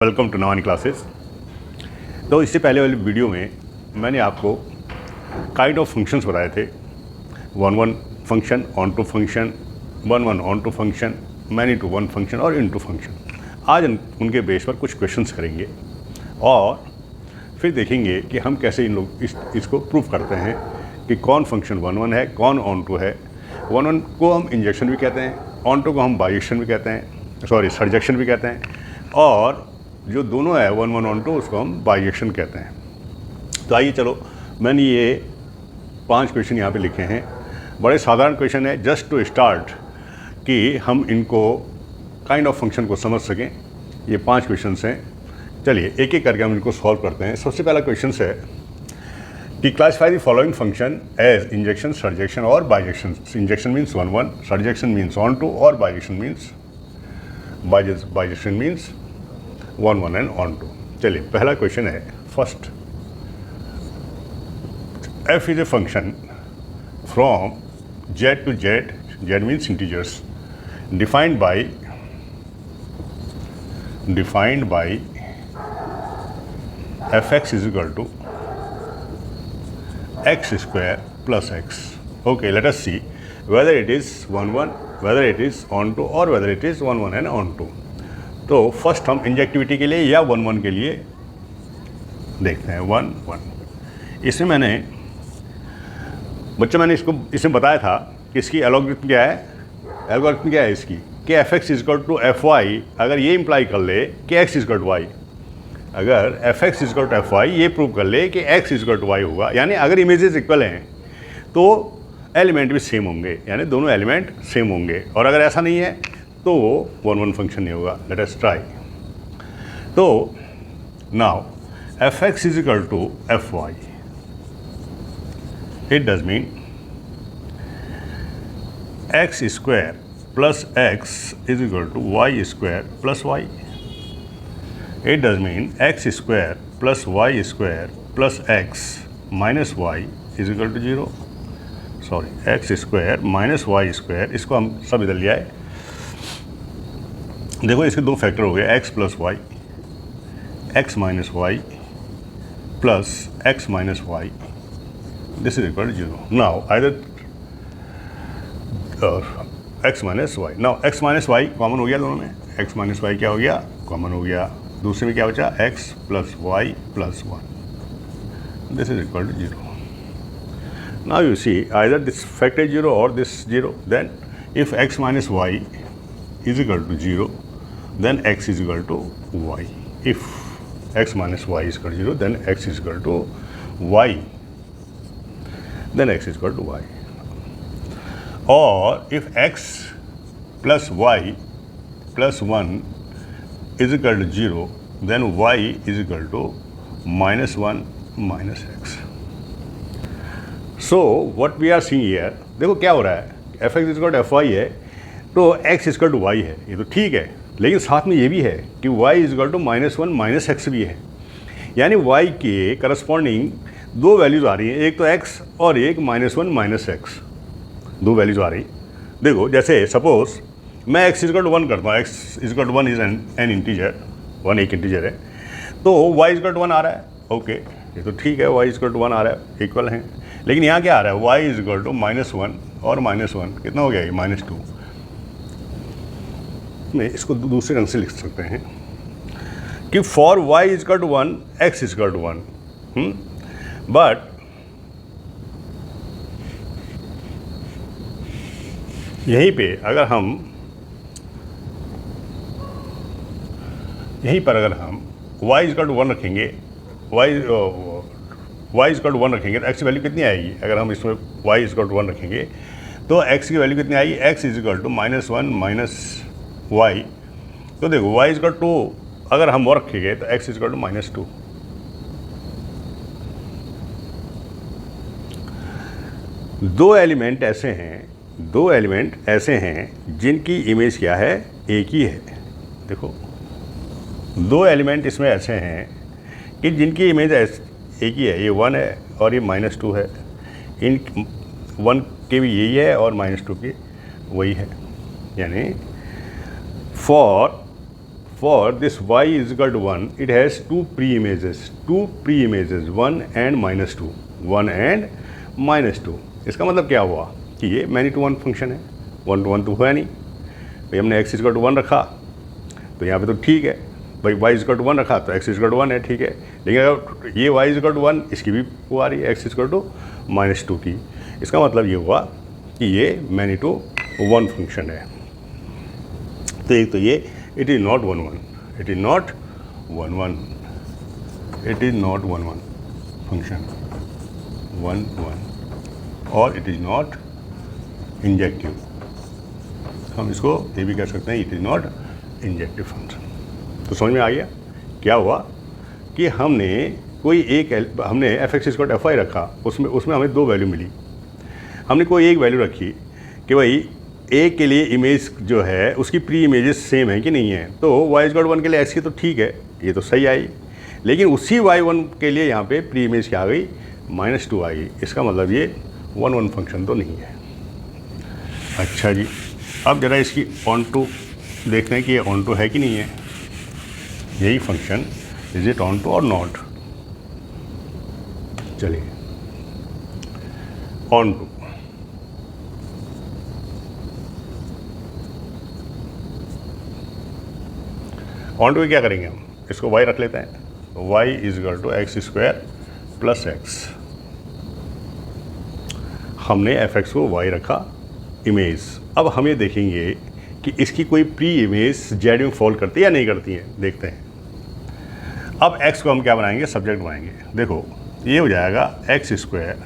Welcome to Nawani classes. तो इससे पहले वाली वीडियो में मैंने आपको काइंड ऑफ फंक्शंस बताए थे। One one function, onto function, one one onto function, many to one function और इन टू फंक्शन। आज उनके बेस पर कुछ क्वेश्चंस करेंगे और फिर देखेंगे कि हम कैसे इन लोग इसको प्रूव करते हैं कि कौन फंक्शन वन वन है, कौन ऑन टू है। वन वन को हम इंजेक्शन भी कहते हैं, ऑन टू को हम बाइजेक्शन भी कहते हैं, सरजेक्शन भी कहते हैं, और जो दोनों है वन वन ऑन टू उसको हम बाइजेक्शन कहते हैं। तो आइए चलो, मैंने ये 5 क्वेश्चन यहाँ पे लिखे हैं। बड़े साधारण क्वेश्चन है, जस्ट टू स्टार्ट कि हम इनको काइंड ऑफ फंक्शन को समझ सकें। ये 5 क्वेश्चन हैं। चलिए एक एक करके हम इनको सॉल्व करते हैं। सबसे पहला क्वेश्चन है कि classify the following function as injection, surjection और bijection. Injection means one one, surjection means onto और bijection means one one and onto. चलिए पहला क्वेश्चन है first, f is a function from z to z, z means integers, defined by fx is equal to x square plus x. Okay, let us see whether it is 1 1, whether it is on to or whether it is 1 1 and on to. तो first हम injectivity के लिए या one one के लिए देखते हैं। One one इसमें मैंने इसमें बताया था कि इसकी एल्गोरिथम क्या है। एल्गोरिथम क्या है इसकी कि f x is equal to f y. अगर ये इंप्लाई कर ले कि x is equal to y, अगर f x is equal to f y ये प्रूव कर ले कि x is equal to y होगा, यानी अगर इमेजेस इक्वल हैं तो एलिमेंट भी सेम होंगे, यानी दोनों एलिमेंट सेम होंगे। और अगर ऐसा नहीं है तो वो वन वन फंक्शन नहीं होगा। Let us try. तो now f x is equal to f y, it does mean x square plus x is equal to y square plus y. It does mean x square plus y square plus x minus y is equal to 0। Sorry, x square minus y square, इसको हम सब इधर लिया है। देखो इसके 2 factor हो गए, x plus y, x minus y plus x minus y, this is equal to 0। Now either x minus y, now x minus y common हो गया दोनों में, एक्स माइनस वाई क्या हो गया, कॉमन हो गया। दूसरे में क्या बचा, x plus y plus 1, this is equal to 0। Now you see either this factor 0 और this 0, then if x minus y is equal to 0, then x is equal to y. If x minus y is equal to 0, then x is equal to y. Then x is equal to y. Or if x plus y plus 1 is equal to 0, then y is equal to minus 1 minus x. So what we are seeing here, देखो क्या हो रहा है, f(x) is equal to fy है तो x equal to Y है, ये तो ठीक है, लेकिन साथ में ये भी है कि y is equal to minus 1 minus x भी है। यानी y के करस्पॉन्डिंग 2 वैल्यूज़ आ रही हैं, एक तो x और एक माइनस 1 माइनस एक्स, 2 वैल्यूज़ आ रही। देखो जैसे सपोज मैं x इज इक्वल टू 1 करता हूँ, x is equal to 1 is an integer, 1 एक इंटीजर है, तो y इज इक्वल टू 1 आ रहा है। ओके, ये तो ठीक है, y इज इक्वल टू 1 आ रहा है, इक्वल हैं। लेकिन यहाँ क्या आ रहा है, y is equal to minus 1 और माइनस 1 कितना हो गया, ये माइनस 2। में इसको दूसरे रंग से लिख सकते हैं कि for y is equal to 1, x is equal to 1, but यहीं पे अगर हम y इज इक्वल टू 1 रखेंगे, y इज इक्वल टू 1 रखेंगे तो x की वैल्यू कितनी आएगी। अगर हम इसमें y इज इक्वल टू 1 रखेंगे तो x की वैल्यू कितनी आएगी, x is equal to minus 1 minus y। तो देखो y इज इक्वल टू अगर हम वो रखेंगे तो x is equal to minus 2। दो एलिमेंट ऐसे हैं जिनकी इमेज क्या है, एक ही है। देखो 2 एलिमेंट इसमें ऐसे हैं कि जिनकी इमेज एक ही है, ये 1 है और ये माइनस 2 है। इन 1 के भी यही है और माइनस 2 के वही है। यानी for for this y is equal to 1, it has two pre-images, 1 and -2, 1 and -2। इसका मतलब क्या हुआ कि ये मैनी टू वन फंक्शन है, 1 to 1 तो हुआ नहीं भाई। हमने x इक्वल टू 1 रखा तो यहाँ पे तो ठीक है भाई, y इक्वल टू 1 रखा तो x इक्वल टू 1 है, ठीक है। लेकिन अगर ये y इक्वल टू 1, इसकी भी वो आ रही है x इक्वल टू -2 की, इसका मतलब ये हुआ कि ये मैनी टू वन फंक्शन है। तो एक तो ये it is not 1 1, it is not 1 1, it is not 1 1 function 1 1, और इट इज़ नॉट इंजेक्टिव। हम इसको ये भी कह सकते हैं it is not injective function. तो समझ में आ गया क्या हुआ कि हमने कोई एक हमने f x square f y रखा, उसमें हमें दो वैल्यू मिली। हमने कोई एक वैल्यू रखी कि भाई ए के लिए इमेज जो है उसकी प्री इमेजेस सेम है कि नहीं है, तो वाई इक्वल टू 1 के लिए एक्स की तो ठीक है, ये तो सही आई। लेकिन उसी y1 के लिए यहाँ पे प्री इमेज क्या आ गई, -2 आ गई। इसका मतलब ये 1 1 फंक्शन तो नहीं है। अच्छा जी, अब ज़रा इसकी ऑन टू देखते हैं कि ये ऑन टू है कि नहीं है। यही function is it onto और नॉट। चलिए ऑन टू, ऑन टू क्या करेंगे हम, इसको y रख लेते हैं। y is equal to x square plus x. हमने एफ एक्स को y रखा इमेज। अब हम ये देखेंगे कि इसकी कोई प्री इमेज जेड में फॉल करती है या नहीं करती है, देखते हैं। अब x को हम क्या बनाएंगे, सब्जेक्ट बनाएंगे। देखो ये हो जाएगा x square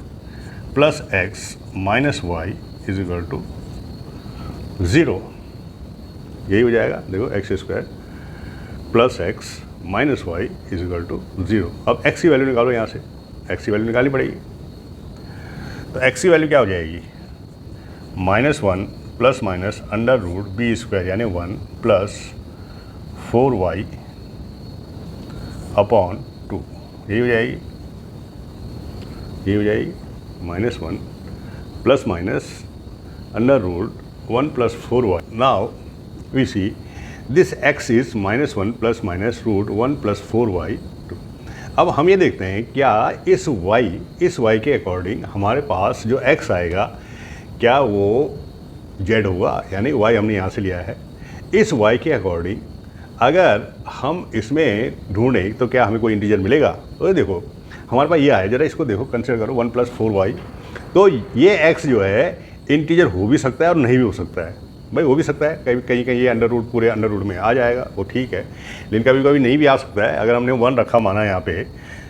plus x minus y is equal to 0। यही हो जाएगा। देखो x square plus x minus y is equal to 0। अब x की वैल्यू निकालो, यहाँ से x की वैल्यू निकालनी पड़ेगी। तो x की वैल्यू क्या हो जाएगी, -1 plus minus under root b square यानी 1 प्लस 4y अपॉन 2। यही हो जाएगी, ये हो जाएगी -1 plus minus under root 1 plus 4y। Now we see this x is -1 plus minus root 1 plus 4y। अब हम ये देखते हैं क्या इस y के अकॉर्डिंग हमारे पास जो x आएगा क्या वो z होगा, यानी y हमने यहाँ से लिया है। इस y के अकॉर्डिंग अगर हम इसमें ढूंढें तो क्या हमें कोई इंटीजर मिलेगा। तो देखो हमारे पास ये आया, ज़रा इसको देखो, कंसिडर करो 1 प्लस 4y। तो ये x जो है इंटीजर हो भी सकता है और नहीं भी हो सकता है। भाई हो भी सकता है, कहीं कहीं ये अंडर रूट पूरे अंडर रूट में आ जाएगा, वो ठीक है। लेकिन कभी कभी नहीं भी आ सकता है। अगर हमने 1 रखा माना यहाँ पे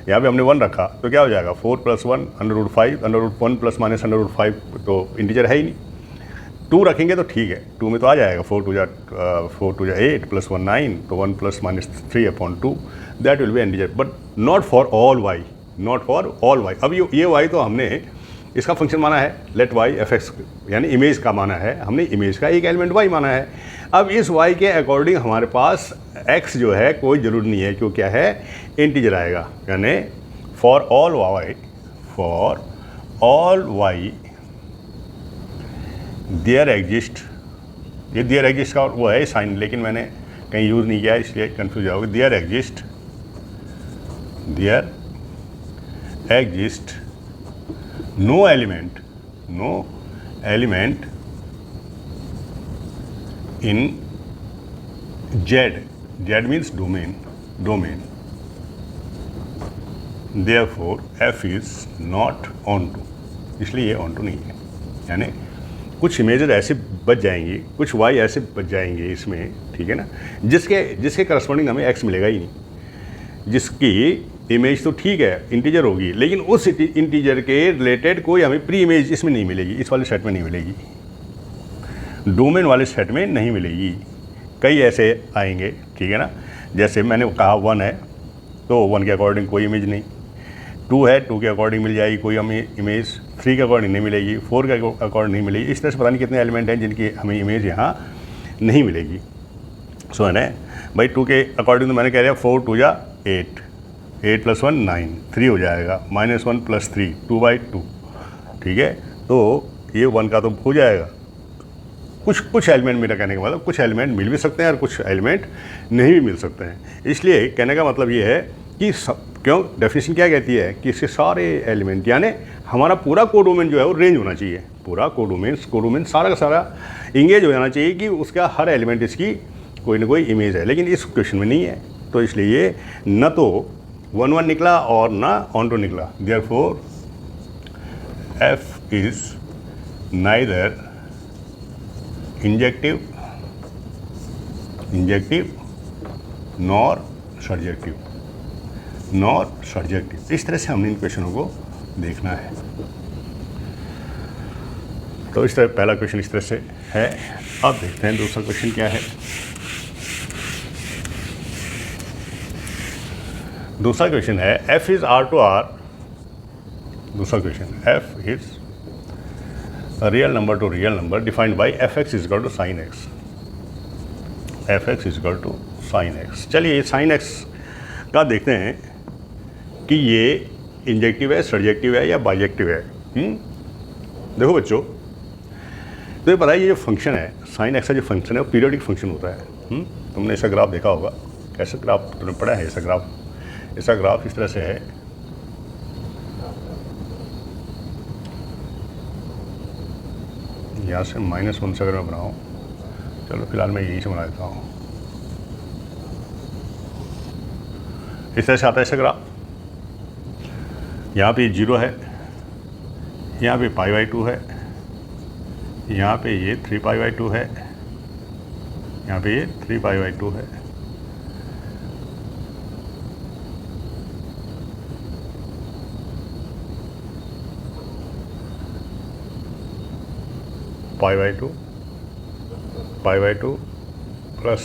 हमने 1 रखा तो क्या हो जाएगा 4 plus 1 under root 5, under root 1 plus minus under root 5 तो इंटीजर है ही नहीं। 2 रखेंगे तो ठीक है, 2 में तो आ जाएगा 4 टू जा 8 प्लस 1 9, तो 1 plus minus 3 upon 2 that will be integer, but not for all y, not for all y. अब ये वाई तो हमने इसका फंक्शन माना है, लेट वाई एफ एक्स यानी इमेज का माना है, हमने इमेज का एक एलिमेंट वाई माना है। अब इस वाई के अकॉर्डिंग हमारे पास एक्स जो है कोई ज़रूरी नहीं है, क्यों क्या है इंटीजर आएगा। यानी for all y there exist, ये देयर एग्जिस्ट का वो है साइन, लेकिन मैंने कहीं यूज़ नहीं किया इसलिए कंफ्यूज जाओगे। There exist no element in Z means domain, therefore f is not onto, इसलिए ये onto नहीं है। यानी कुछ इमेजेस ऐसे बच जाएंगी, कुछ y ऐसे बच जाएंगे इसमें, ठीक है ना, जिसके करस्पॉन्डिंग हमें x मिलेगा ही नहीं। जिसकी इमेज तो ठीक है इंटीजर होगी, लेकिन उस इंटीजर के रिलेटेड कोई हमें प्री इमेज इसमें नहीं मिलेगी, इस वाले सेट में नहीं मिलेगी, डोमेन वाले सेट में नहीं मिलेगी। कई ऐसे आएंगे, ठीक है ना, जैसे मैंने कहा 1 है तो 1 के अकॉर्डिंग कोई इमेज नहीं, 2 है 2 के अकॉर्डिंग मिल जाएगी कोई हमें इमेज, 3 के अकॉर्डिंग नहीं मिलेगी, 4 के अकॉर्डिंग नहीं मिलेगी। इस तरह से पता नहीं कितने एलिमेंट हैं जिनकी हमें इमेज यहाँ नहीं मिलेगी। सो है ना भाई 2 के अकॉर्डिंग तो मैंने कह दिया 4 2 जा 8 प्लस 1 9, 3 हो जाएगा, -1 प्लस 3 2/2, ठीक है। तो ये 1 का तो हो जाएगा, कुछ एलिमेंट, मेरा कहने का मतलब कुछ एलिमेंट मिल भी सकते हैं और कुछ एलिमेंट नहीं भी मिल सकते हैं। इसलिए कहने का मतलब ये है कि क्यों डेफिनेशन क्या कहती है कि इसके सारे एलिमेंट, यानी हमारा पूरा कोडोमेन जो है वो रेंज होना चाहिए, पूरा कोडोमेन सारा का सारा इंगेज हो जाना चाहिए कि उसका हर एलिमेंट इसकी कोई ना कोई इमेज है। लेकिन इस क्वेश्चन में नहीं है, तो इसलिए ये न तो 1-1 निकला और ना ऑन टू निकला। Therefore F is neither injective nor surjective. इस तरह से हमने इन क्वेश्चनों को देखना है। तो इस तरह पहला क्वेश्चन इस तरह से है। अब देखते हैं दूसरा क्वेश्चन क्या है। दूसरा क्वेश्चन है F is R to R। दूसरा question F is real number to real number defined by fx is equal to sine x. fx is equal to sine x. चलिए साइन एक्स का देखते हैं कि ये इंजेक्टिव है, surjective है या बाइजेक्टिव है। देखो बच्चों, तो ये पता है ये जो फंक्शन है साइन एक्स का, जो फंक्शन है वो पीरियोडिक फंक्शन होता है। तुमने ऐसा ग्राफ देखा होगा। कैसा ग्राफ तुमने पढ़ा है? ऐसा ग्राफ इस तरह से है। यहाँ से -1 से अगर मैं बनाऊँ, चलो फिलहाल मैं यहीं से बना देता हूँ। इस तरह से आता है ऐसा ग्राफ। यहाँ पे 0 है, यहाँ पे π/2 है, यहाँ पे ये 3π/2 है, यहाँ पे ये 3π/2 है। π/2 प्लस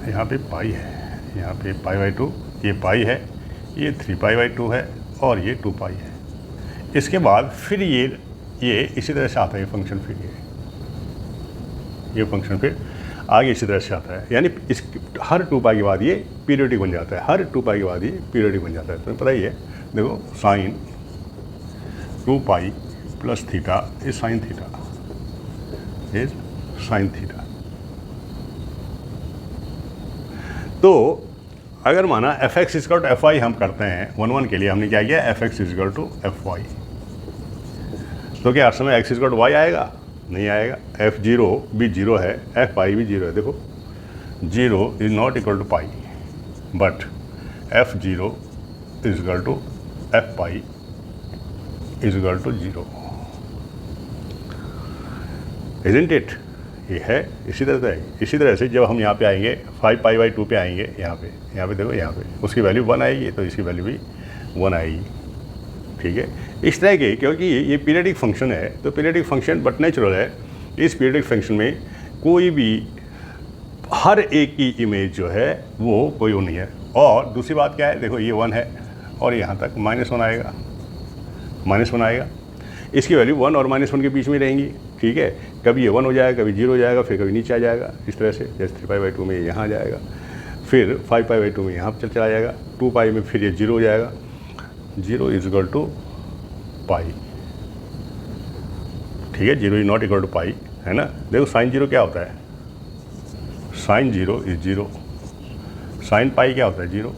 यहाँ पे पाई है, यहाँ पे π/2, ये पाई है, ये 3π/2 है और ये 2π है। इसके बाद फिर ये इसी तरह से आता है ये फंक्शन। फिर ये फंक्शन फिर आगे इसी तरह से आता है, यानी इस हर 2π के बाद ये पीरियोडिक बन जाता है। हर 2π के बाद ये पीरियोडिक बन जाता है। तुम्हें पता ही है। देखो sine 2π plus theta is sine theta. तो अगर माना fx is equal to fy हम करते हैं 1-1 के लिए, हमने क्या किया fx is equal to fy, तो क्या हर समय x is equal to y आएगा? नहीं आएगा। f0 भी 0 है, fy भी 0 है। देखो 0 is not equal to pi, but f0 is equal to fy is equal to 0। Isn't it? ये है इसी तरह से जब हम यहाँ पे आएंगे 5π/2 पे आएंगे, यहाँ पे देखो, यहाँ पे उसकी वैल्यू 1 आएगी, तो इसकी वैल्यू भी 1 आएगी। ठीक है, इस तरह के, क्योंकि ये पीरियडिक फंक्शन है, तो पीरियडिक फंक्शन बट नेचुरल है। इस पीरियडिक फंक्शन में कोई भी हर एक की इमेज जो है वो कोई वो नहीं है। और दूसरी बात क्या है, देखो ये 1 है और यहाँ तक -1 आएगा। इसकी वैल्यू 1 और -1 के बीच में रहेंगी। ठीक है, कभी ये 1 हो जाएगा, कभी 0 हो जाएगा, फिर कभी नीचे आ जाएगा। इस तरह से जैसे 3π/2 में यहाँ आ जाएगा, फिर 5π/2 में यहाँ पर चला जाएगा, 2π में फिर ये 0 हो जाएगा। 0 इज इक्वल टू पाई। ठीक है, 0 इज नॉट इक्वल टू पाई, है ना। देखो साइन 0 क्या होता है? Sign 0 is 0। साइन पाई क्या होता है? 0।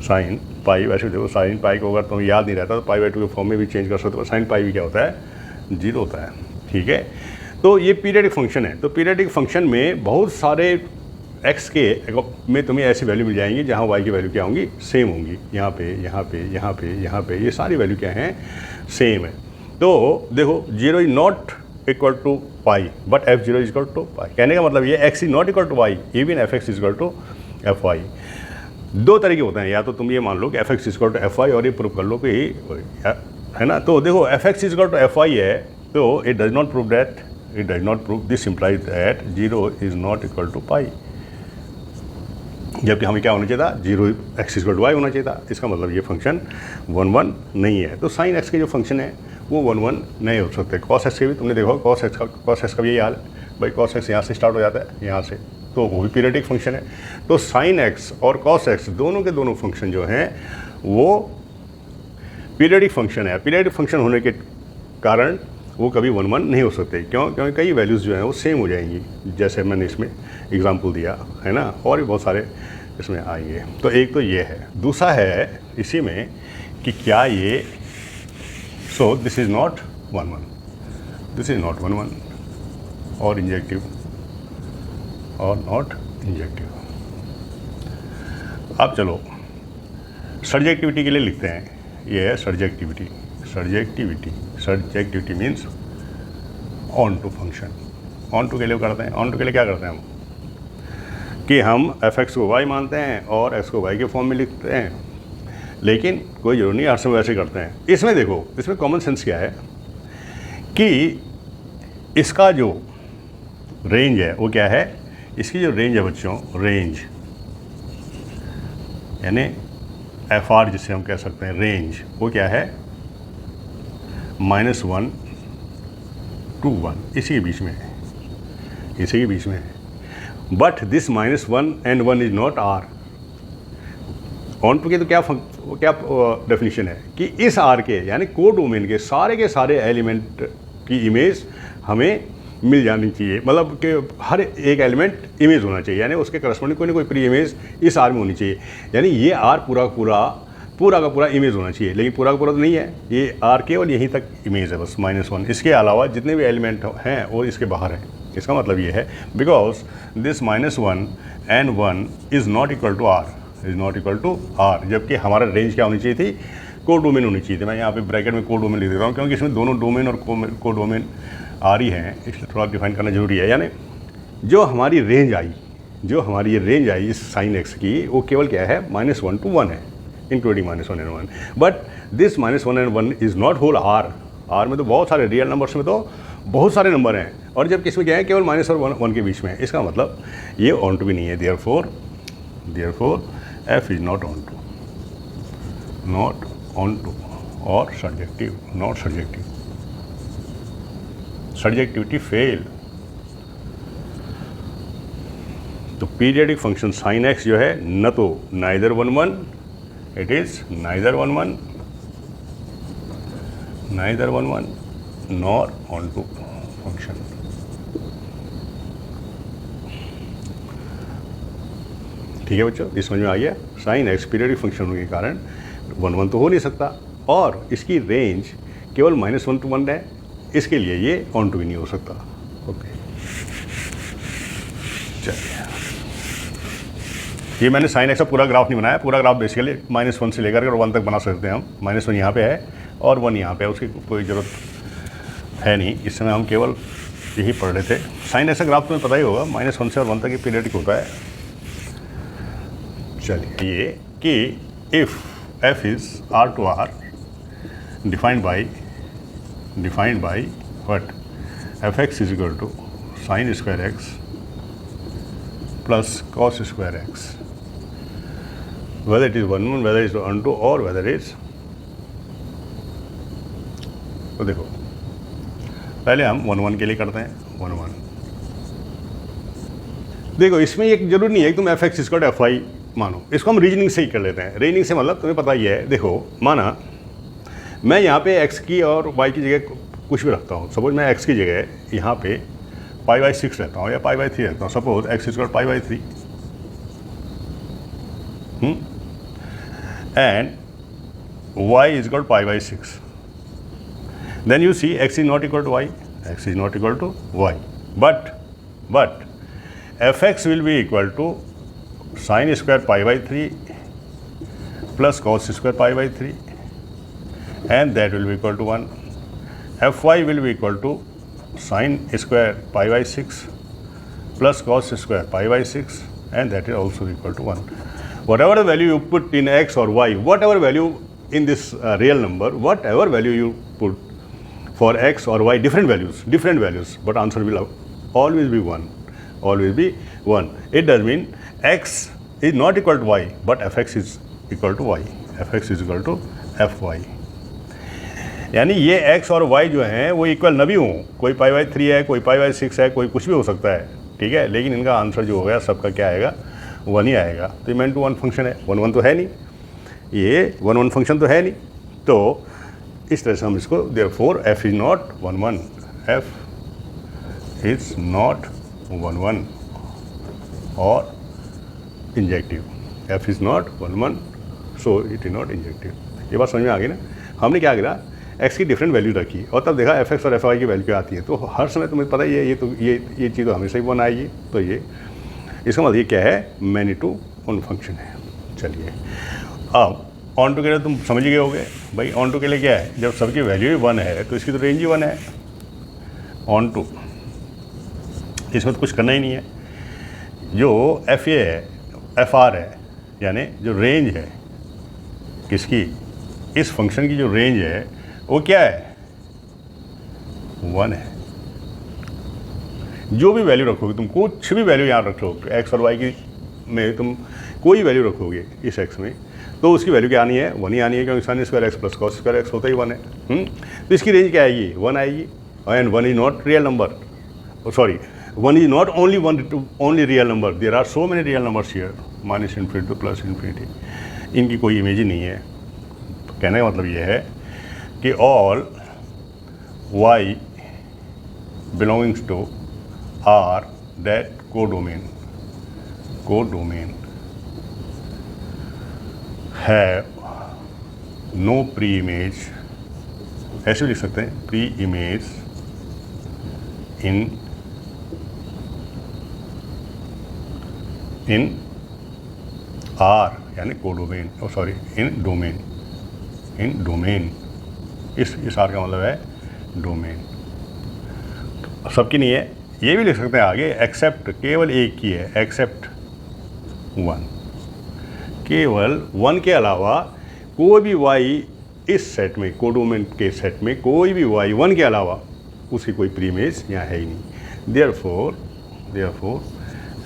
साइन पाई, वैसे देखो साइन पाई को अगर तुम्हें याद नहीं रहता तो π/2 के फॉर्म में भी चेंज कर सकते हो। साइन पाई भी क्या होता है? 0 होता है। ठीक है, तो ये पीरियडिक फंक्शन है। तो पीरियडिक फंक्शन में बहुत सारे x के में तुम्हें ऐसी वैल्यू मिल जाएंगी जहाँ y की वैल्यू क्या होंगी? सेम होंगी। यहाँ पे ये सारी वैल्यू क्या हैं? सेम है। तो देखो 0 is not equal to pi, but f0 is equal to pi. कहने का मतलब ये x is not equal to y, even fx is equal to fy। दो तरीके होते हैं, या तो तुम ये मान लो कि fx is equal to fy और ये प्रूव कर लो कि, है ना। तो देखो fx is equal to fy है, तो it does not prove this implies that 0 is not equal to pi. जबकि हमें क्या होना चाहिए था? 0 x is equal to y होना चाहिए था। इसका मतलब ये फंक्शन 1-1 नहीं है। तो साइन x के जो फंक्शन है वो 1-1 नहीं हो सकते। कॉस एक्स के भी तुमने देखो, कॉस एक्स का भी यही हाल है भाई। कॉस एक्स यहाँ से स्टार्ट हो जाता है, यहाँ से, तो वो भी पीरियडिक फंक्शन है। तो साइन एक्स और कॉस एक्स दोनों के दोनों फंक्शन जो हैं वो पीरियडिक फंक्शन है। पीरियडिक फंक्शन होने के कारण वो कभी 1 1 नहीं हो सकते। क्यों? क्योंकि कई वैल्यूज़ जो हैं वो सेम हो जाएंगी, जैसे मैंने इसमें एग्जांपल दिया है ना, और भी बहुत सारे इसमें आएंगे। तो एक तो ये है। दूसरा है इसी में कि क्या ये so this is not 1 1, this is not 1 1 और इंजेक्टिव और नॉट इंजेक्टिव। अब चलो सब्जेक्टिविटी के लिए लिखते हैं। ये है surjectivity. Surjectivity means onto function. Onto के लिए करते हैं, ऑन टू के लिए क्या करते हैं हम कि हम f(x) को y मानते हैं और x को y के फॉर्म में लिखते हैं, लेकिन कोई जरूरी नहीं हर समय वैसे करते हैं। इसमें देखो, इसमें कॉमन सेंस क्या है कि इसका जो रेंज है वो क्या है, इसकी जो रेंज है बच्चों, रेंज यानी FR जिसे हम कह सकते हैं रेंज, वो क्या है -1 to 1, इसी के बीच में है, इसी के बीच में है। But this -1 and 1 is not R। Onto के तो क्या डेफिनेशन है कि इस R के यानी कोडोमेन के सारे एलिमेंट की इमेज हमें मिल जानी चाहिए, मतलब कि हर एक एलिमेंट इमेज होना चाहिए, यानी उसके करस्पॉन्डिंग कोई ना कोई प्री इमेज इस R में होनी चाहिए। यानी ये R पूरा का पूरा इमेज होना चाहिए, लेकिन पूरा का पूरा तो नहीं है, ये R केवल यहीं तक इमेज है बस -1। इसके अलावा जितने भी एलिमेंट हैं वो इसके बाहर हैं। इसका मतलब ये है because this -1 and 1 is not equal to R, is not equal to R, जबकि हमारा रेंज क्या होनी चाहिए थी, कोडोमेन होनी चाहिए थी। मैं यहाँ पे ब्रैकेट में कोडोमेन लिख देता हूँ क्योंकि इसमें दोनों डोमेन और कोडोमेन आ रही हैं, इसलिए थोड़ा डिफाइन करना जरूरी है। यानी जो हमारी रेंज आई, जो हमारी ये रेंज आई इस साइन एक्स की, वो केवल क्या है -1 to 1 है, including -1 and 1। But this -1 and 1 is not whole R। R में तो बहुत सारे रियल नंबर्स में तो बहुत सारे नंबर हैं, और जब किसमें क्या है केवल -1 और 1 के बीच में है। इसका मतलब ये ऑन टू भी नहीं है। Therefore F is not onto और subjective, not subjective. Subjectivity fail. तो पीरियडिक फंक्शन साइन एक्स जो है न तो neither 1 1, it is neither 1 1 nor onto function. ठीक है बच्चों, इस समझ में आ गया। साइन एक्स पीरियडिक फंक्शन होने के कारण 1 1 तो हो नहीं सकता, और इसकी रेंज केवल -1 to 1 है, इसके लिए ये ऑन टू भी नहीं हो सकता। ओके, चलिए, ये मैंने साइन एक्स का पूरा ग्राफ नहीं बनाया। पूरा ग्राफ बेसिकली -1 से लेकर 1 तक बना सकते हैं हम। -1 यहाँ पे है और 1 यहाँ पे है, उसकी कोई ज़रूरत है नहीं। इस समय हम केवल यही पढ़ रहे थे। साइन एक्स का ग्राफ तुम्हें पता ही होगा, -1 से और 1 तक ये पीरियडिक होता है। चलिए, ये कि if f is R to R defined by what f(x) is equal to sine square x plus cos square x, whether it is 1 1, whether it is on to, or whether it is। तो देखो, पहले हम 1 1 के लिए करते हैं। 1 1 देखो, इसमें एक जरूरी नहीं है कि तुम f(x) इक्वल टू fy मानो, इसको हम रीजनिंग से ही कर लेते हैं। रीजनिंग से मतलब तुम्हें पता ही है। देखो, माना मैं यहाँ पे x की और y की जगह कुछ भी रखता हूँ। सपोज मैं x की जगह यहाँ पे π/6 रहता हूँ या π/3 रहता हूँ। Suppose x equal π/3 and y is equal π/6, then you see x is not equal to y, x is not equal to y, but f(x) will be equal to sine square π/3 plus cos square π/3 and that will be equal to 1. Fy will be equal to sin square π/6 plus cos square π/6 and that is also equal to 1. Whatever the value you put in x or y, whatever value in this real number, whatever value you put for x or y, different values, but answer will always be 1, always be 1. It does mean x is not equal to y, but f(x) is equal to y, f(x) is equal to fy. यानी ये x और y जो हैं वो equal न भी हों, कोई π/3 है, कोई π/6 है, कोई कुछ भी हो सकता है, ठीक है, लेकिन इनका आंसर जो होगा सबका क्या आएगा, 1 ही आएगा। तो ये M2 1 फंक्शन है, 1 1 तो है नहीं, ये 1 1 फंक्शन तो है नहीं। तो इस तरह से हम इसको therefore f is not 1 1, F is not 1 1 और injective, F is not 1 1 so it is not injective. ये बात समझ में आ गई ना। हमने क्या करा, एक्स की डिफरेंट वैल्यू रखी और तब देखा एफ एक्स और एफ वाई की वैल्यू क्या आती है। तो हर समय तुम्हें पता ही है ये चीज़ तो हमेशा ही 1 आएगी। तो ये इसका मतलब ये क्या है, मैग्नीट्यूड ऑन फंक्शन है। चलिए अब ऑन टू के लिए तुम समझ गए होगे भाई, ऑन टू के लिए क्या है, जब सबकी वैल्यू ही 1 है तो इसकी तो रेंज ही 1 है। ऑन टू इसमें तो कुछ करना ही नहीं है। जो एफ ए है, एफ आर है, यानी जो रेंज है किसकी, इस फंक्शन की जो रेंज है वो क्या है, 1 है। जो भी वैल्यू रखोगे तुम, कुछ भी वैल्यू यहाँ रख रहे हो एक्स और वाई की में, तुम कोई वैल्यू रखोगे इस एक्स में तो उसकी वैल्यू क्या आनी है, 1 ही आनी है, क्योंकि sign square x plus cos square x होता ही 1 है। तो इसकी रेंज क्या आएगी, 1 आएगी। And 1 is not real number, sorry 1 is not only real number, there are so many real numbers here, minus infinity to plus infinity. इनकी कोई image ही नहीं है। कहने का मतलब ये है कि all y belongings to R that codomain have no pre image, ऐसे भी लिख सकते हैं, प्री इमेज इन आर यानी कोडोमेन, सॉरी इन डोमेन, इस आर का मतलब है डोमेन। सबकी नहीं है। ये भी लिख सकते हैं आगे, एक्सेप्ट, केवल एक की है, एक्सेप्ट 1, केवल 1 के अलावा कोई भी वाई इस सेट में, कोडोमेन के सेट में कोई भी वाई 1 के अलावा उसकी कोई प्री इमेज यहाँ है ही नहीं। Therefore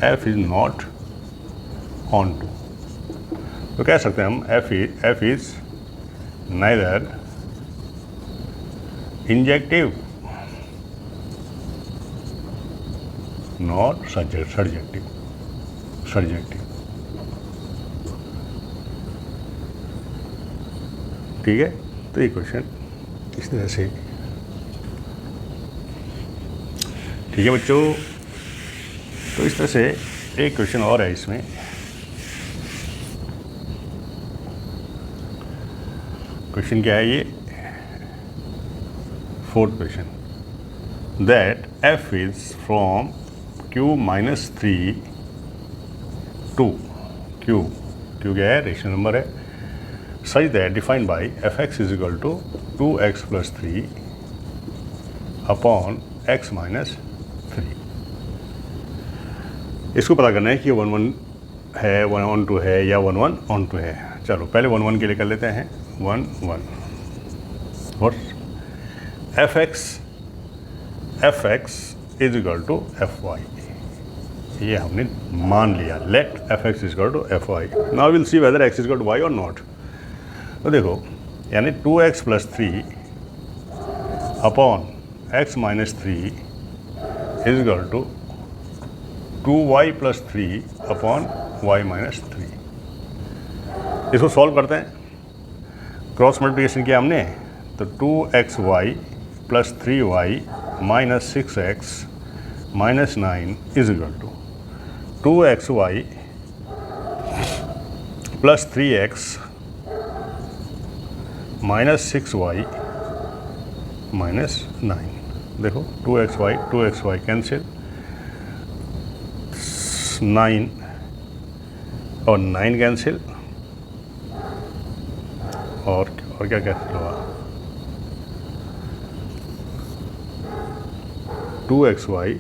f is not onto. तो कह सकते हैं हम f is neither injective not surjective. ठीक है, तो ये क्वेश्चन इस तरह से। ठीक है बच्चों, तो इस तरह से एक क्वेश्चन और है इसमें। क्वेश्चन क्या है ये, 4th question, that f is from q minus 3 to q क्या है, रेशनल नंबर है, such that defined by fx is equal to 2x plus 3 upon x minus 3। इसको पता करना है कि 1 1 है, 1 on 2 है या 1 1 on 2 है। चलो पहले 1 1 के लिए कर लेते हैं, 1 1 और fx is equal to fy, ये हमने मान लिया, let fx is equal to fy। now we'll see whether x is equal to y or not। तो देखो यानी 2x plus 3 upon x minus 3 is equal to 2y plus 3 upon y minus 3। इसको solve करते हैं, cross multiplication किया हमने, तो 2xy plus 3y minus 6x minus 9 is equal to 2xy plus 3x minus 6y minus 9। देखो 2xy cancel, 9 और 9 cancel, और क्या कैंसिल हुआ, 2xy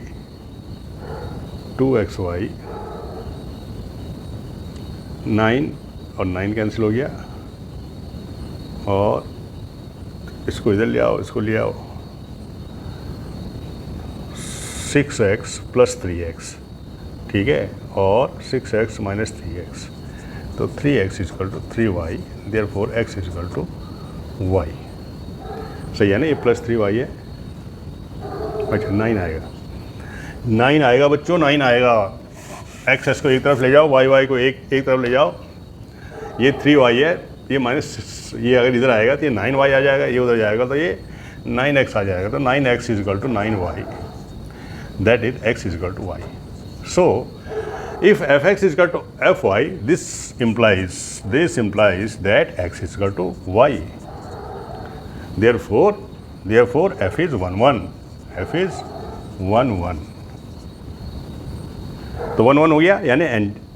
9 और 9 कैंसिल हो गया, और इसको इधर ले आओ, इसको ले आओ, 6x प्लस 3x, ठीक है, और 6x माइनस 3x, तो 3x is equal to 3y, therefore x is equal to y। सही है ना, ये प्लस 3y है। अच्छा 9 आएगा, 9 आएगा बच्चों, 9 आएगा। x को एक तरफ ले जाओ, y को एक तरफ ले जाओ, ये 3y है, ये माइनस ये अगर इधर आएगा तो ये 9y आ जाएगा, ये उधर जाएगा तो ये 9x आ जाएगा, तो 9x is equal to 9y, that is x is equal to y. So if fx is equal to fy, this implies that x is equal to y. Therefore f is 1 1, f is 1 1. तो 1 1 हो गया यानी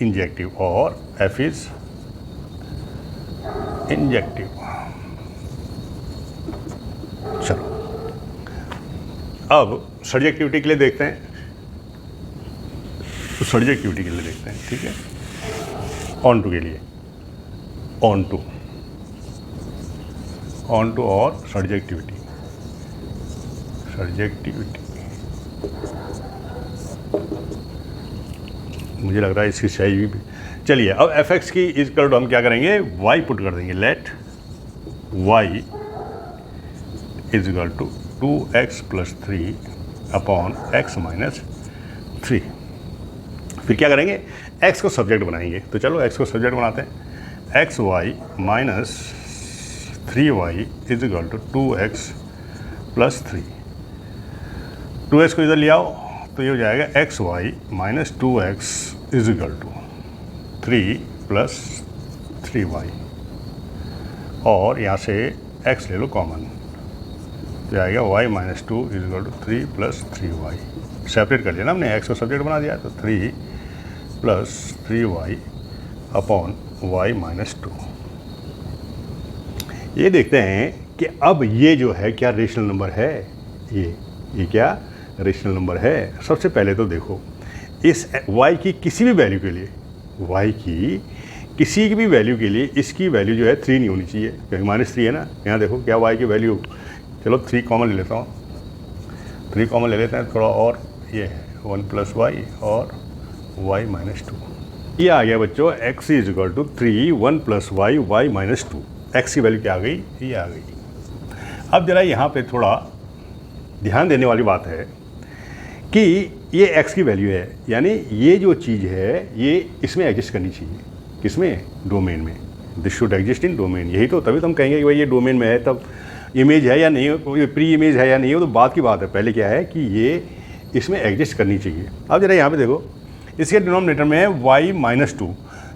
injective, और f is injective. चलो अब subjectivity के लिए देखते हैं, तो सब्जेक्टिविटी के लिए देखते हैं, ठीक है. ऑन टू के लिए, ऑन टू और सब्जेक्टिविटी. मुझे लग रहा है इसकी सही भी. चलिए अब fx की इज इक्वल टू हम क्या करेंगे, y पुट कर देंगे. Let y is equal to 2x plus 3 upon x minus 3. फिर क्या करेंगे, x को सब्जेक्ट बनाएंगे. तो चलो x को सब्जेक्ट बनाते हैं. X y minus 3y is equal to 2x plus 3. 2x को इधर ले आओ तो ये हो जाएगा x y minus 2x is equal to 3 plus 3y, और यहाँ से x ले लो कॉमन, तो आएगा y minus 2 is equal to 3 plus 3y. Separate कर लिया ना हमने, x को सब्जेक्ट बना दिया, तो 3 plus 3y upon y minus 2. ये देखते हैं कि अब ये जो है क्या रेशनल नंबर है, ये क्या रेशनल नंबर है. सबसे पहले तो देखो इस y की किसी भी वैल्यू के लिए, y की किसी की भी वैल्यू के लिए इसकी वैल्यू जो है 3 नहीं होनी चाहिए, क्योंकि माइनस 3 है ना. यहाँ देखो क्या y की वैल्यू, चलो 3 कॉमन ले लेता हूँ, 3 कॉमन ले लेते हैं थोड़ा, और ये है 1 प्लस वाई और y माइनस 2. ये आ गया बच्चों x is equal to 3 1 plus y y minus 2. x की वैल्यू क्या आ गई, ये आ गई. अब जरा यहाँ पे थोड़ा ध्यान देने वाली बात है कि ये x की वैल्यू है, यानी ये जो चीज़ है ये इसमें एग्जिस्ट करनी चाहिए. किसमें, डोमेन में. This should exist in domain. यही तो, तभी तो हम कहेंगे कि भाई ये डोमेन में है, तब इमेज है या नहीं हो, प्री इमेज है या नहीं हो, तो बात की बात है. पहले क्या है कि ये इसमें एग्जिस्ट करनी चाहिए. अब जरा यहाँ पे देखो इसके डिनोमिनेटर में है y माइनस 2,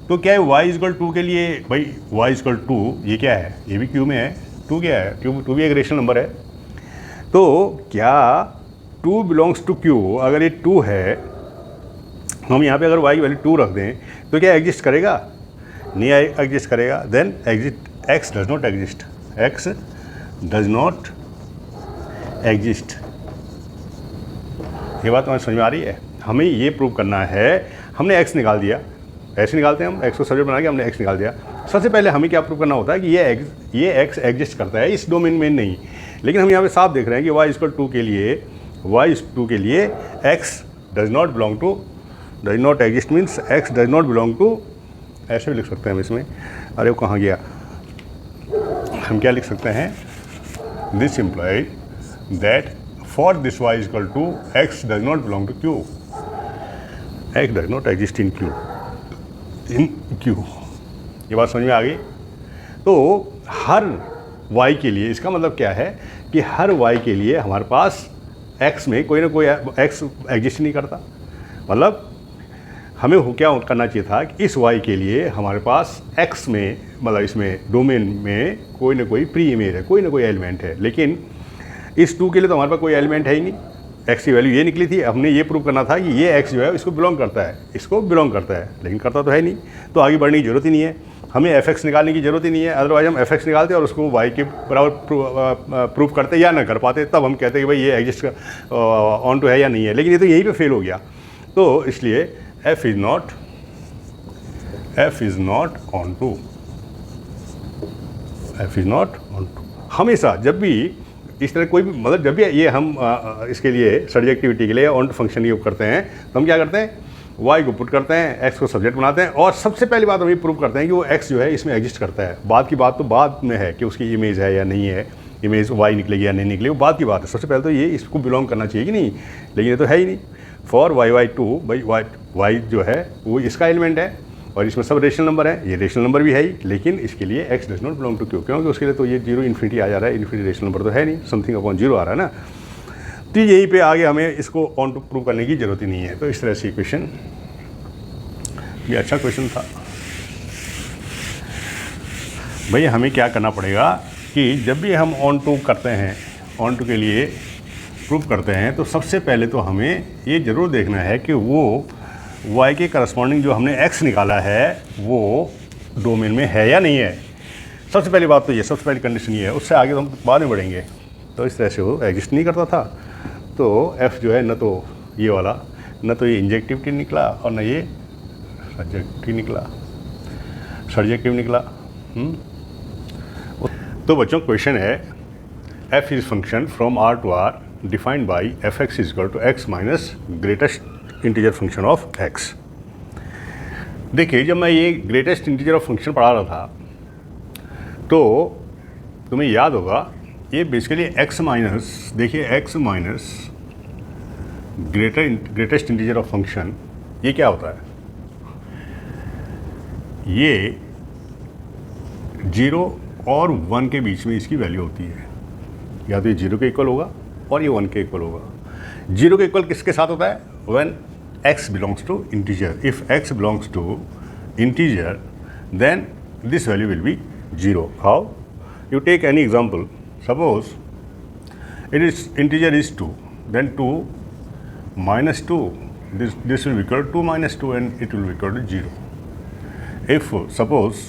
तो क्या है y इक्वल 2 के लिए, भाई y इक्वल 2 ये क्या है, ये भी क्यू में है. 2 क्या है, 2 भी एक रेशनल नंबर है. तो क्या 2 बिलोंग्स टू q, अगर ये 2 है, हम यहाँ पे अगर y की वैल्यू 2 रख दें तो क्या एग्जिस्ट करेगा, नहीं एग्जिस्ट करेगा. Then exist x does not exist, x does not exist. ये बात हमें समझ में आ रही है. हमें ये प्रूव करना है, हमने x निकाल दिया, ऐसे निकालते हैं हम, x को सब्जेक्ट बना के हमने x निकाल दिया. सबसे पहले हमें क्या प्रूव करना होता है कि ये x एग्जिस्ट करता है इस डोमेन में नहीं. लेकिन हम यहाँ पे साफ देख रहे हैं कि y इक्वल 2 के लिए, y इज 2 के लिए x does not belong to, does not exist means x does not belong to, ऐसे भी लिख सकते हैं हम इसमें. अरे वो कहाँ गया, हम क्या लिख सकते हैं, this implies that for this y is equal to x does not belong to q, x does not exist in q. ये बात समझ में आ गई. तो हर y के लिए, इसका मतलब क्या है कि हर y के लिए हमारे पास x में कोई ना कोई x एग्जिस्ट नहीं करता. मतलब हमें क्या करना चाहिए था कि इस y के लिए हमारे पास x में, मतलब इसमें डोमेन में कोई ना कोई प्री इमेज है, कोई ना कोई एलिमेंट है. लेकिन इस 2 के लिए तो हमारे पास कोई एलिमेंट है ही नहीं. x की वैल्यू ये निकली थी, हमने ये प्रूव करना था कि ये x जो है इसको बिलोंग करता है, इसको बिलोंग करता है, लेकिन करता तो है नहीं. तो आगे बढ़ने की ज़रूरत ही नहीं है, हमें fx निकालने की ज़रूरत ही नहीं है. अदरवाइज हम fx निकालते और उसको y के बराबर प्रूव करते या ना कर पाते, तब हम कहते कि भाई ये एग्जिस्ट ऑन टू है या नहीं है. लेकिन ये तो यहीं पे फेल हो गया. तो इसलिए f is not onto, f is not onto. हमेशा जब भी इस तरह कोई भी, मतलब जब भी ये हम इसके लिए सब्जेक्टिविटी के लिए ऑन टू फंक्शन यूज करते हैं, तो हम क्या करते हैं, y को पुट करते हैं, x को सब्जेक्ट बनाते हैं, और सबसे पहली बात हम ये प्रूव करते हैं कि वो x जो है इसमें एग्जिस्ट करता है. बाद की बात तो बाद में है कि उसकी इमेज है या नहीं है, इमेज y निकलेगी या नहीं निकलेगी, वो बाद की बात है. सबसे पहले तो ये इसको बिलोंग करना चाहिए कि नहीं, लेकिन ये तो है ही नहीं. फॉर y2, भाई y जो है वो इसका एलिमेंट है, और इसमें सब रेशनल नंबर है, ये रेशनल नंबर भी है ही, लेकिन इसके लिए x does not belong to q, क्योंकि उसके लिए तो ये 0 इन्फिनिटी आ जा रहा है, इन्फिनिटी रेशनल नंबर तो है नहीं, समथिंग अपॉन 0 आ रहा है ना। तो यहीं पे आगे हमें इसको ऑन टू प्रूव करने की ज़रूरत ही नहीं है। तो इस तरह से इक्वेशन ये अच्छा क्वेश्चन था भैया। हमें क्या करना पड़ेगा कि जब भी हम ऑन टू करते हैं, ऑन टू के लिए प्रूव करते हैं, तो सबसे पहले तो हमें ये ज़रूर देखना है कि वो y के करस्पॉन्डिंग जो हमने x निकाला है वो डोमेन में है या नहीं है। सबसे पहली बात तो ये, सबसे पहली कंडीशन ये है, उससे आगे तो हम बाद में बढ़ेंगे। तो इस तरह से वो एग्जिस्ट नहीं करता था, तो f जो है न तो ये वाला, न तो ये इंजेक्टिविटी निकला और न ये सर्जेक्टिव निकला। तो बच्चों क्वेश्चन है f is function from r to r defined by fx is equal to x minus greatest integer function of x। देखिए, जब मैं ये ग्रेटेस्ट इंटीजर ऑफ फंक्शन पढ़ा रहा था तो तुम्हें याद होगा ये बेसिकली x माइनस, देखिए x minus greatest integer of function, ये क्या होता है? ये 0 और 1 के बीच में इसकी वैल्यू होती है। या तो ये 0 के इक्वल होगा और ये 1 के इक्वल होगा। 0 के इक्वल किसके साथ होता है? When x belongs to integer. If x belongs to integer, then this value will be 0. How? You take any example. Suppose it is integer is 2, then 2 minus 2, this will be equal to 2 minus 2 and it will be equal to 0. If suppose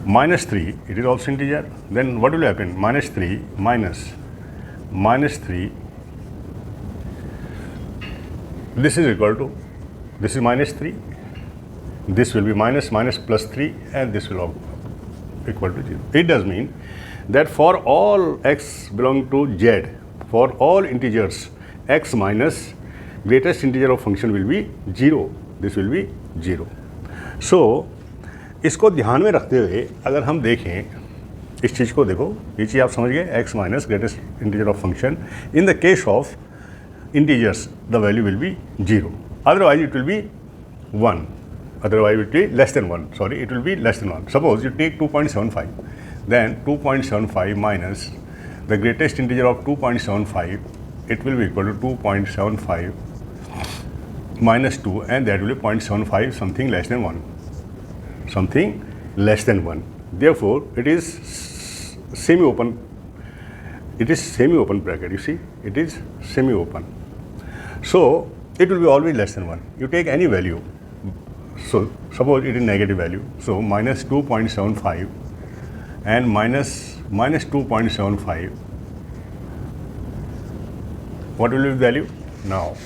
minus 3, it is also integer, then what will happen? Minus 3 minus 3, this is equal to, this is minus 3, this will be minus plus 3 and this will be equal to 0. It does mean that for all x belong to z, for all integers, x minus greatest integer of function will be 0. This will be 0. So इसको ध्यान में रखते हुए अगर हम देखें इस चीज़ को, देखो ये चीज़ आप समझ गए, x minus greatest integer of function, in the case of integers the value will be 0, otherwise it will be 1, otherwise it will be less than 1, sorry, it will be less than 1. Suppose you take 2.75, then 2.75 minus the greatest integer of 2.75, it will be equal to 2.75 minus 2 and that will be 0.75, something less than 1, something less than 1. Therefore it is semi-open, it is semi-open bracket, you see, it is semi-open. So it will be always less than 1. You take any value, so suppose it is negative value, so minus 2.75 and minus 2.75, what will be the value? Now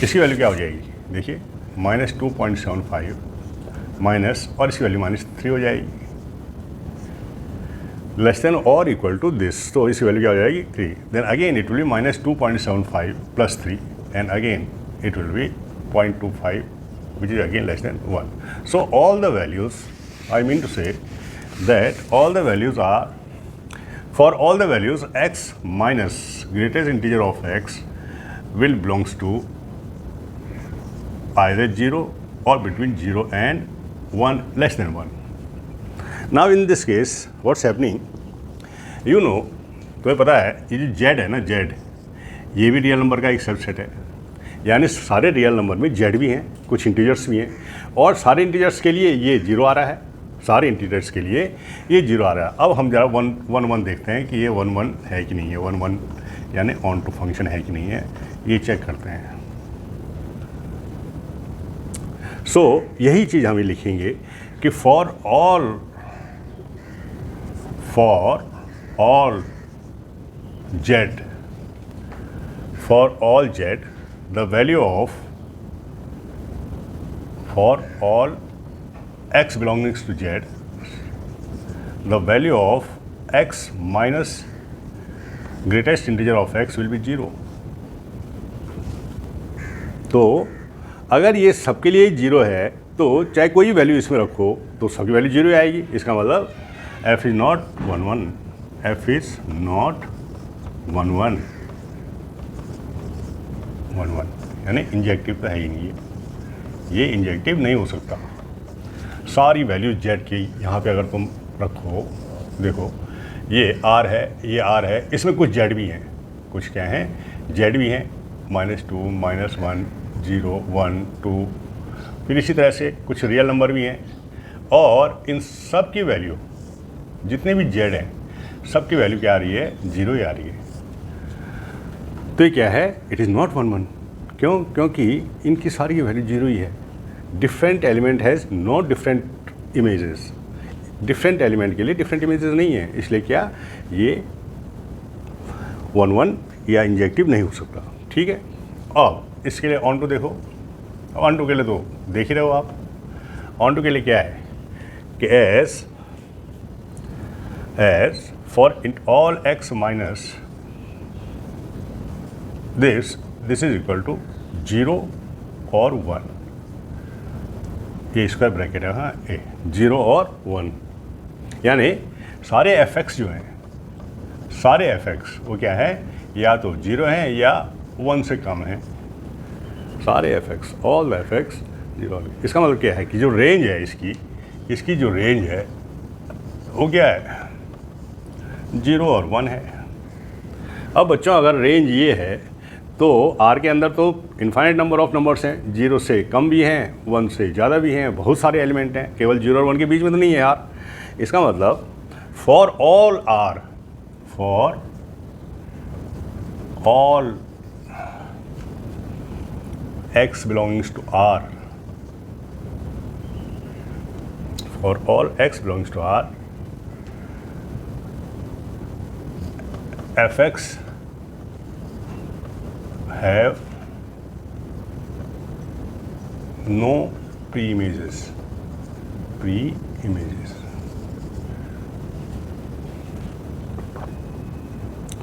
इसकी value क्या हो जाएगी? देखिए minus 2.75 minus, और इसकी value -3 हो जाएगी, less than और इक्वल टू दिस, तो इसकी वैल्यू क्या हो जाएगी? 3. Then again it will be -2.75 plus 3 and again it will be 0.25 which is again less than 1. So all the values, I mean to say that all the values are, for all the values x minus greatest integer of x will belongs to either 0 or between 0 and 1 less than 1. Now in this case what's happening, you know, तुम्हें पता है ये जो z है ना, z ये भी real number का एक सबसेट है, यानी सारे रियल नंबर में z भी हैं, कुछ इंटीजर्स भी हैं, और सारे इंटीजर्स के लिए ये 0 आ रहा है, सारे इंटीजर्स के लिए ये 0 आ रहा है। अब हम जरा 1 देखते हैं कि ये 1 है कि नहीं है, 1 यानी ऑन टू फंक्शन है कि नहीं है, ये चेक करते हैं। सो यही चीज़ हमें लिखेंगे कि for all z the value of, for all x belongs to z, the value of x minus greatest integer of x will be 0. तो अगर ये सबके लिए 0 है तो चाहे कोई वैल्यू इसमें रखो तो सबकी वैल्यू 0 आएगी। इसका मतलब f is not 1 f is not 1 यानी इंजेक्टिव तो है ही नहीं है। ये इंजेक्टिव नहीं हो सकता। सारी वैल्यू जेड की यहाँ पे अगर तुम रखो, देखो ये आर है, ये आर है, इसमें कुछ जेड भी हैं, कुछ क्या हैं, जेड भी हैं, -2, -1, 0, 1, 2, फिर इसी तरह से कुछ रियल नंबर भी हैं, और इन सब की वैल्यू जितने भी जेड हैं सब की वैल्यू क्या आ रही है, 0 ही आ रही है। तो ये क्या है, इट इज़ नॉट 1 1। क्यों? क्योंकि इनकी सारी की वैल्यू 0 ही है। Different element has not different images, different element के लिए डिफरेंट इमेजेस नहीं है, इसलिए क्या ये 1 1 या इंजेक्टिव नहीं हो सकता। ठीक है, अब इसके लिए ऑन टू देखो। ऑन टू के लिए तो देख ही रहे हो आप। ऑन टू के लिए क्या है कि as for in all x minus this is equal to 0 और 1, ये स्क्वायर ब्रैकेट है, हाँ ए 0 और 1, यानी सारे fx जो हैं, सारे fx वो क्या है, या तो 0 हैं या 1 से कम है, सारे fx, ऑल fx 0। इसका मतलब क्या है कि जो रेंज है इसकी जो रेंज है वो क्या है, 0 और 1 है। अब बच्चों अगर रेंज ये है तो R के अंदर तो इन्फाइनाइट नंबर ऑफ नंबर्स हैं, 0 से कम भी हैं, 1 से ज़्यादा भी हैं, बहुत सारे एलिमेंट हैं, केवल 0 और 1 के बीच में तो नहीं है R। इसका मतलब for all R, for all x belongs to R, for all x belongs to R, fx have no pre-images,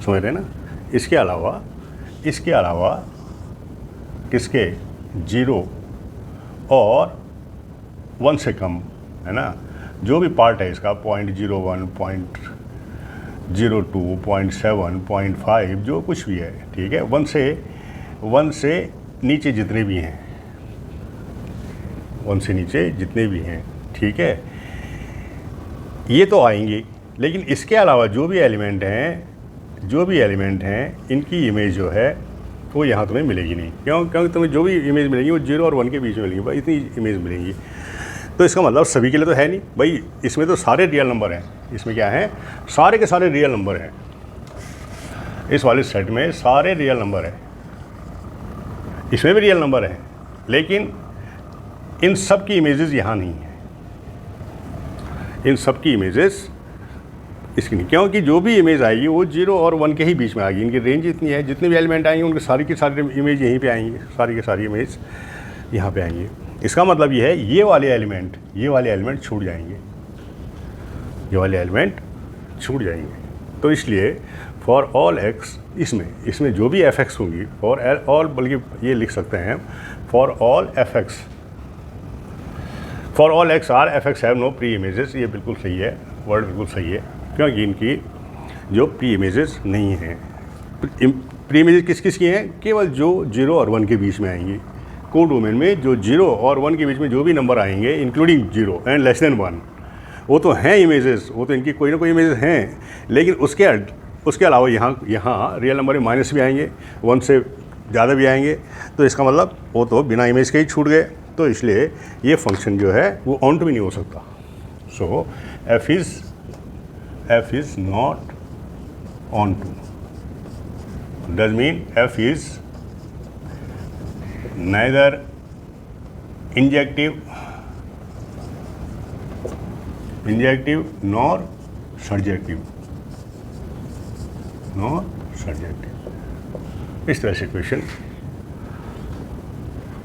समझ रहे हैं ना। इसके अलावा किसके, 0 और 1 से कम है ना, जो भी पार्ट है इसका 0.01, 0.02, 0.7, 0.5 जो कुछ भी है, ठीक है, 1 से नीचे जितने भी हैं, 1 से नीचे जितने भी हैं, ठीक है, ये तो आएंगे। लेकिन इसके अलावा जो भी एलिमेंट हैं इनकी इमेज जो है वो यहाँ तुम्हें मिलेगी नहीं। क्योंकि तुम्हें जो भी इमेज मिलेंगी वो 0 और 1 के बीच में मिलेंगी, भाई इतनी इमेज मिलेंगी। तो इसका मतलब सभी के लिए तो है नहीं भाई, इसमें तो सारे रियल नंबर हैं, इसमें क्या है, सारे के सारे रियल नंबर हैं, इस वाले सेट में सारे रियल नंबर हैं, इसमें भी रियल नंबर हैं, लेकिन इन सब की इमेजेस यहाँ नहीं है, इन सब की इमेजेस इसकी नहीं, क्योंकि जो भी इमेज आएगी वो 0 और 1 के ही बीच में आएगी। इनकी रेंज इतनी है, जितने भी एलिमेंट आएंगे उनके सारी की सारी इमेज यहीं पे आएंगी, सारी की सारी इमेज यहाँ पे आएंगी। इसका मतलब ये है ये वाले एलिमेंट छूट जाएंगे, ये वाले एलिमेंट छूट जाएंगे। तो इसलिए फॉर ऑल एक्स, इसमें जो भी एफ एक्स होंगी, फॉर ऑल, बल्कि ये लिख सकते हैं for all f x, for all x R f x have no pre images. ये बिल्कुल सही है, वर्ड बिल्कुल सही है, क्योंकि इनकी जो प्री इमेजेस नहीं हैं। प्री इमेजेस किस की हैं, केवल जो 0 और 1 के बीच में आएंगी। कोड डोमेन में जो 0 और 1 के बीच में जो भी नंबर आएंगे इंक्लूडिंग 0 एंड लेस देन 1, वो तो हैं इमेजेस, वो तो इनकी कोई ना कोई इमेजेस हैं, लेकिन उसके अलावा यहाँ रियल नंबर में माइनस भी आएंगे, 1 से ज़्यादा भी आएंगे। तो इसका मतलब वो तो बिना इमेज के ही छूट गए। तो इसलिए ये फंक्शन जो है वो ऑन टू भी नहीं हो सकता। सो f is not onto, does mean f is neither injective nor surjective, इस तरह से क्वेश्चन,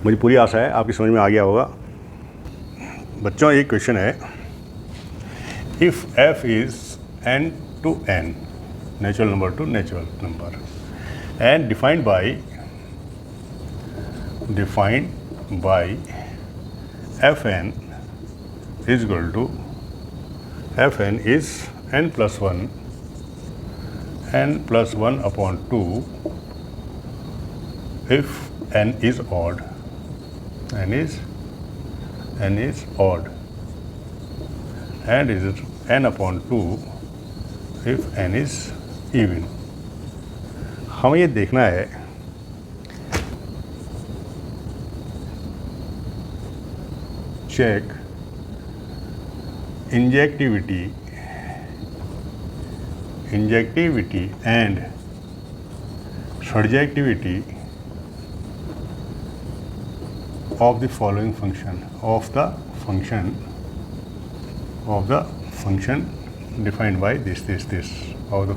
मुझे पूरी आशा है आपकी समझ में आ गया होगा। बच्चों एक क्वेश्चन है, if f is n to n, natural number to natural number, and defined by fn is equal to, fn is n plus 1 upon 2 if n is odd, n is odd and is n upon 2 if n is even. हमें ये देखना है check injectivity and surjectivity of the following function of the function defined by this of the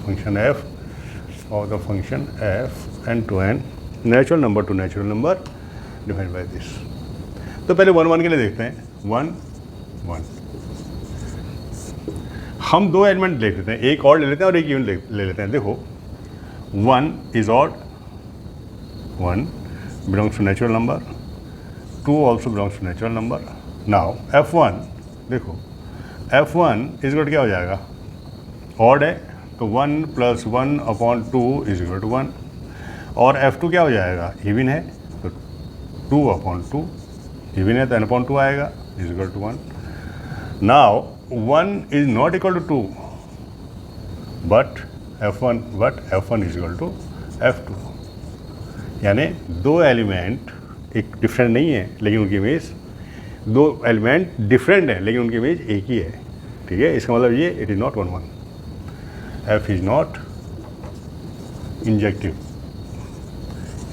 function f n to n natural number to natural number defined by this. तो पहले 1 1 के लिए देखते हैं. 1 1 हम दो एलिमेंट ले लेते हैं, एक ऑड ले लेते हैं और एक इवन ले लेते हैं. देखो 1 is odd, 1 belongs to natural number, 2 also belongs to natural number. Now f1 देखो f1 इज इक्वल क्या हो जाएगा, ऑड है तो 1 + 1 upon 2 इज इक्वल टू 1. और f2 क्या हो जाएगा, इवन है तो 2 upon 2, इवन है तो n upon 2 आएगा is equal to 1. Now 1 is not equal to 2 but f1 is equal to f2. यानी दो एलिमेंट एक डिफरेंट नहीं है लेकिन उनकी इमेज, दो एलिमेंट डिफरेंट है लेकिन उनकी इमेज एक ही है. ठीक है, इसका मतलब ये it is not 1 1. f is not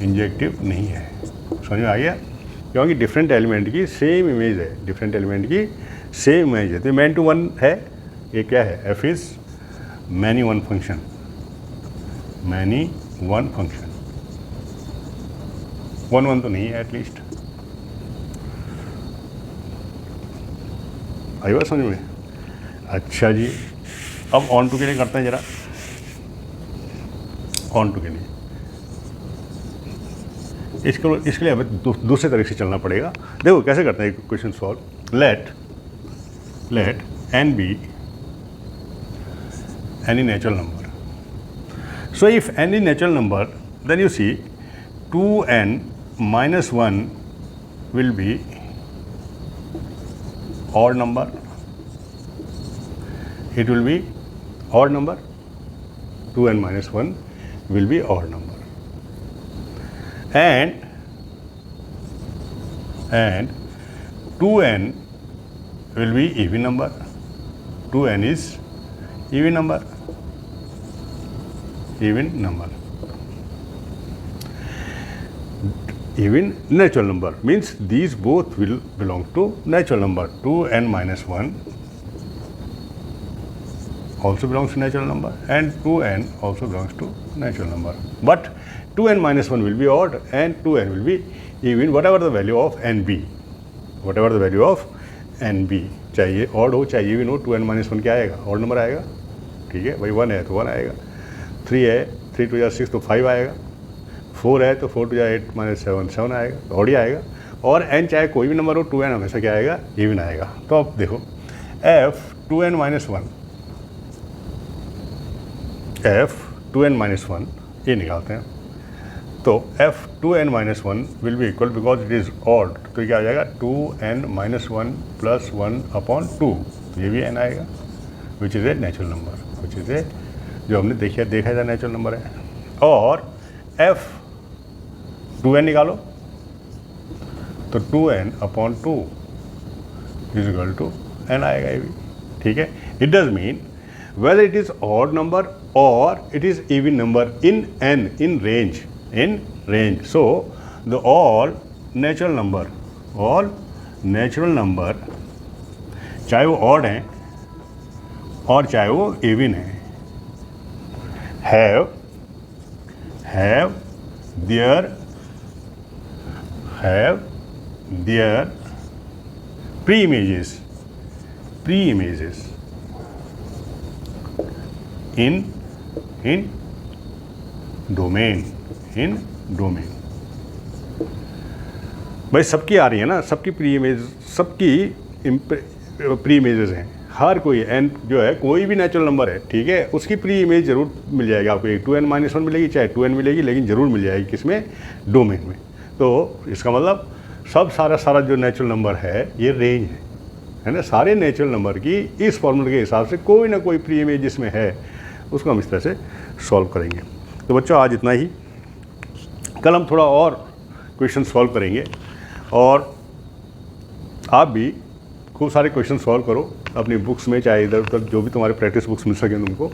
injective नहीं है. समझ में आ गया, क्योंकि डिफरेंट एलिमेंट की सेम इमेज है, तो मैन टू वन है. ये क्या है, f is many one function. 1 1 तो नहीं है एटलीस्ट. आई बात समझ में. अच्छा जी, अब ऑन टू के लिए करते हैं जरा. ऑन टू के लिए इसके लिए हमें दूसरे तरीके से चलना पड़ेगा. देखो कैसे करते हैं question solve. Let n be any natural number. So if n is natural number, then you see 2n minus 1 will be odd number. It will be odd number. 2n minus 1 will be odd number. And 2n will be even number. 2n is even number. Even natural number means these both will belong to natural number. 2n minus 1 also belongs to natural number and 2n also belongs to natural number. But 2n minus 1 will be odd and 2n will be even, whatever the value of n be. चाहे odd हो चाहे even हो, 2n minus 1 क्या आएगा, odd number आएगा. ठीक है भाई, 1 है तो 1 आएगा, 3 है 3 2 6 तो 5 आएगा, 4 है तो 4 2 8 minus 7 आएगा, ऑड ही आएगा. और n चाहे कोई भी नंबर हो, 2n हमेशा क्या आएगा, इवन आएगा. तो अब देखो f 2n minus 1 ये निकालते हैं. तो f 2n minus 1 will be equal, because it is odd तो क्या आ जाएगा, 2n minus 1 plus 1 upon 2. तो ये भी n आएगा, which is a natural number, जो हमने देखा था नेचुरल नंबर है. और f 2n निकालो तो 2n upon 2 is equal to n आएगा ये भी. ठीक है, it does mean whether it is odd number or it is even number in n, in range. So the all natural number चाहे वो odd हैं और चाहे वो even हैं, have their pre-images in domain. भाई सबकी आ रही है ना, सबकी प्री इमेजेस हैं. हर कोई n जो है, कोई भी नेचुरल नंबर है, ठीक है, उसकी प्री इमेज जरूर मिल जाएगी आपको. एक 2n minus 1 मिलेगी, चाहे 2n मिलेगी, लेकिन ज़रूर मिल जाएगी किसमें, डोमेन में. तो इसका मतलब सारा जो नेचुरल नंबर है ये रेंज है ना। सारे नेचुरल नंबर की इस फॉर्मूले के हिसाब से कोई ना कोई प्री इमेज जिसमें है उसको हम इस तरह से सॉल्व करेंगे। तो बच्चों आज इतना ही, कल हम थोड़ा और क्वेश्चन सॉल्व करेंगे और आप भी खूब सारे क्वेश्चन सॉल्व करो अपनी बुक्स में, चाहे इधर उधर जो भी तुम्हारे प्रैक्टिस बुक्स मिल सकें तुमको,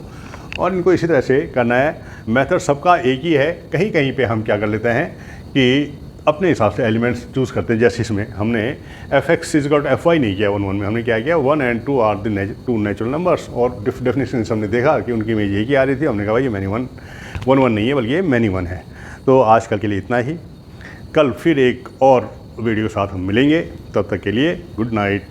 और इनको इसी तरह से करना है। मेथड सबका एक ही है, कहीं कहीं पे हम क्या कर लेते हैं कि अपने हिसाब से एलिमेंट्स चूज़ करते हैं। जैसे इसमें हमने fx = fy नहीं किया 1 1 में, हमने क्या किया 1 and 2 are the 2 natural numbers, और डेफिनेशन से हमने देखा कि उनकी इमेज एक ही आ रही थी। हमने कहा भाई ये मैनी 1 नहीं है बल्कि ये मैनी 1 है। तो आजकल के लिए इतना ही, कल फिर एक और वीडियो साथ हम मिलेंगे, तब तक के लिए गुड नाइट।